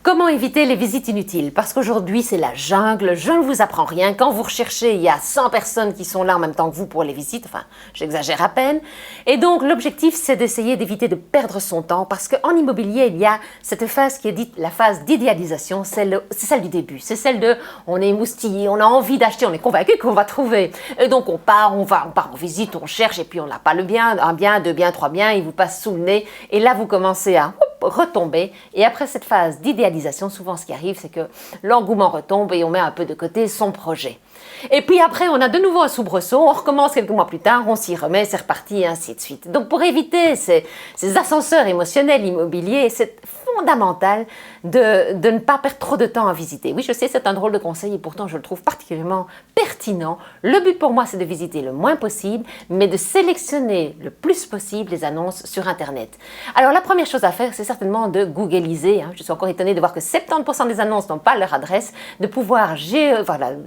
Comment éviter les visites inutiles? Parce qu'aujourd'hui, c'est la jungle, je ne vous apprends rien. Quand vous recherchez, il y a 100 personnes qui sont là en même temps que vous pour les visites. Enfin, j'exagère à peine. Et donc, l'objectif, c'est d'essayer d'éviter de perdre son temps parce qu'en immobilier, il y a cette phase qui est dite la phase d'idéalisation. C'est celle du début. C'est celle de on est moustillé, on a envie d'acheter, on est convaincu qu'on va trouver. Et donc, on part en visite, on cherche et puis on n'a pas le bien, un bien, deux biens, trois biens, il vous passe sous le nez. Et là, vous commencez à retomber. Et après cette phase d'idéalisation, souvent ce qui arrive, c'est que l'engouement retombe et on met un peu de côté son projet. Et puis après, on a de nouveau un soubresaut, on recommence quelques mois plus tard, on s'y remet, c'est reparti et ainsi de suite. Donc pour éviter ces ascenseurs émotionnels immobiliers, c'est fondamental de ne pas perdre trop de temps à visiter. Oui, je sais, c'est un drôle de conseil et pourtant je le trouve particulièrement pertinent. Le but pour moi, c'est de visiter le moins possible, mais de sélectionner le plus possible les annonces sur Internet. Alors la première chose à faire, c'est certainement de googliser. Je suis encore étonnée de voir que 70% des annonces n'ont pas leur adresse, de pouvoir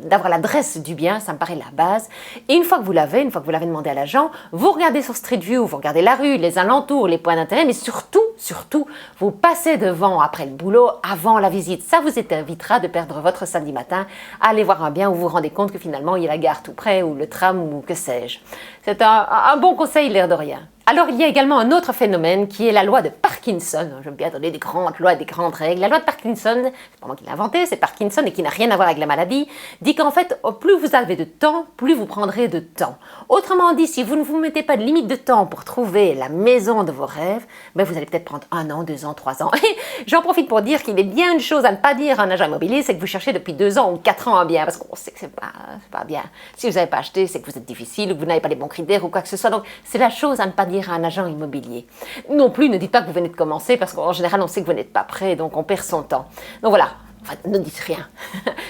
d'avoir l'adresse du bien, ça me paraît la base. Et une fois que vous l'avez demandé à l'agent, vous regardez sur Street View, vous regardez la rue, les alentours, les points d'intérêt, mais surtout, vous passez devant après le boulot, avant la visite. Ça vous évitera de perdre votre samedi matin à aller voir un bien où vous vous rendez compte que finalement il y a la gare tout près ou le tram ou que sais-je. C'est un bon conseil, l'air de rien. Alors, il y a également un autre phénomène qui est la loi de Parkinson. J'aime bien donner des grandes lois, des grandes règles. La loi de Parkinson, c'est pas moi qui l'ai inventée, c'est Parkinson et qui n'a rien à voir avec la maladie, dit qu'en fait, plus vous avez de temps, plus vous prendrez de temps. Autrement dit, si vous ne vous mettez pas de limite de temps pour trouver la maison de vos rêves, vous allez peut-être prendre 1 an, 2 ans, 3 ans. Et j'en profite pour dire qu'il est bien une chose à ne pas dire à un agent immobilier, c'est que vous cherchez depuis 2 ans ou 4 ans un bien, parce qu'on sait que c'est pas bien. Si vous n'avez pas acheté, c'est que vous êtes difficile, ou que vous n'avez pas les bons critères ou quoi que ce soit. Donc, c'est la chose à ne pas dire à un agent immobilier. Non plus, ne dites pas que vous venez de commencer parce qu'en général, on sait que vous n'êtes pas prêt, donc on perd son temps. Donc voilà, enfin, ne dites rien.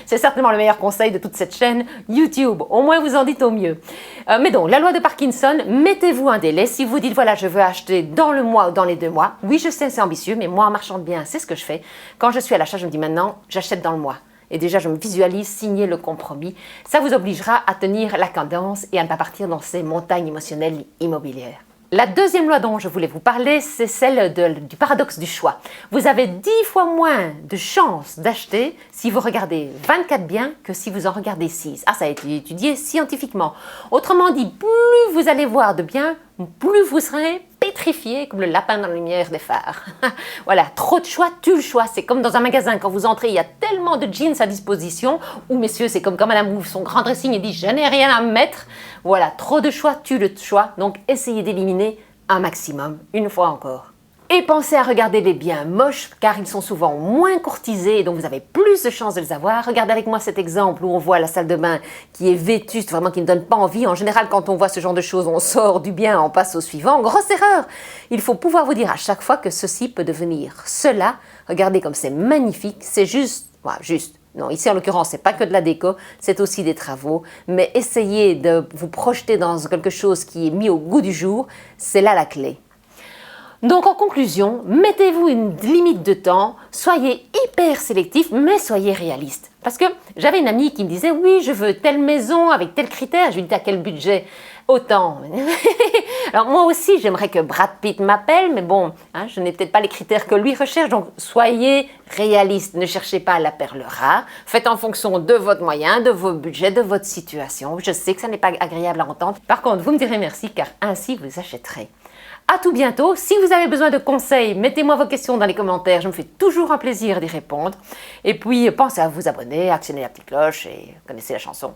C'est certainement le meilleur conseil de toute cette chaîne YouTube. Au moins, vous en dites au mieux. Mais donc, la loi de Parkinson, mettez-vous un délai. Si vous dites, voilà, je veux acheter dans le mois ou dans les 2 mois, oui, je sais, c'est ambitieux, mais moi, en marchand de biens, c'est ce que je fais. Quand je suis à l'achat, je me dis maintenant, j'achète dans le mois. Et déjà, je me visualise signer le compromis. Ça vous obligera à tenir la cadence et à ne pas partir dans ces montagnes émotionnelles immobilières. La deuxième loi dont je voulais vous parler, c'est celle du paradoxe du choix. Vous avez 10 fois moins de chances d'acheter si vous regardez 24 biens que si vous en regardez 6. Ah, ça a été étudié scientifiquement. Autrement dit, plus vous allez voir de biens, plus vous serez pétrifié comme le lapin dans la lumière des phares. Voilà, trop de choix tue le choix. C'est comme dans un magasin, quand vous entrez, il y a tellement de jeans à disposition, ou messieurs, c'est comme quand madame ouvre son grand dressing et dit « je n'ai rien à me mettre ». Voilà, trop de choix tue le choix, donc essayez d'éliminer un maximum, une fois encore. Et pensez à regarder les biens moches, car ils sont souvent moins courtisés et donc vous avez plus de chances de les avoir. Regardez avec moi cet exemple où on voit la salle de bain qui est vétuste, vraiment qui ne donne pas envie. En général, quand on voit ce genre de choses, on sort du bien, on passe au suivant. Grosse erreur! Il faut pouvoir vous dire à chaque fois que ceci peut devenir cela. Regardez comme c'est magnifique, c'est juste. Non, ici en l'occurrence, c'est pas que de la déco, c'est aussi des travaux. Mais essayez de vous projeter dans quelque chose qui est mis au goût du jour, c'est là la clé. Donc en conclusion, mettez-vous une limite de temps, soyez hyper sélectif, mais soyez réaliste. Parce que j'avais une amie qui me disait « oui, je veux telle maison avec tel critère ». Je lui dis « à quel budget ?» Autant. Alors moi aussi, j'aimerais que Brad Pitt m'appelle, mais bon, je n'ai peut-être pas les critères que lui recherche, donc soyez réaliste, ne cherchez pas la perle rare, faites en fonction de votre moyen, de vos budgets, de votre situation. Je sais que ça n'est pas agréable à entendre. Par contre, vous me direz merci, car ainsi vous achèterez. À tout bientôt. Si vous avez besoin de conseils, mettez-moi vos questions dans les commentaires. Je me fais toujours un plaisir d'y répondre. Et puis, pensez à vous abonner, actionner la petite cloche et connaissez la chanson.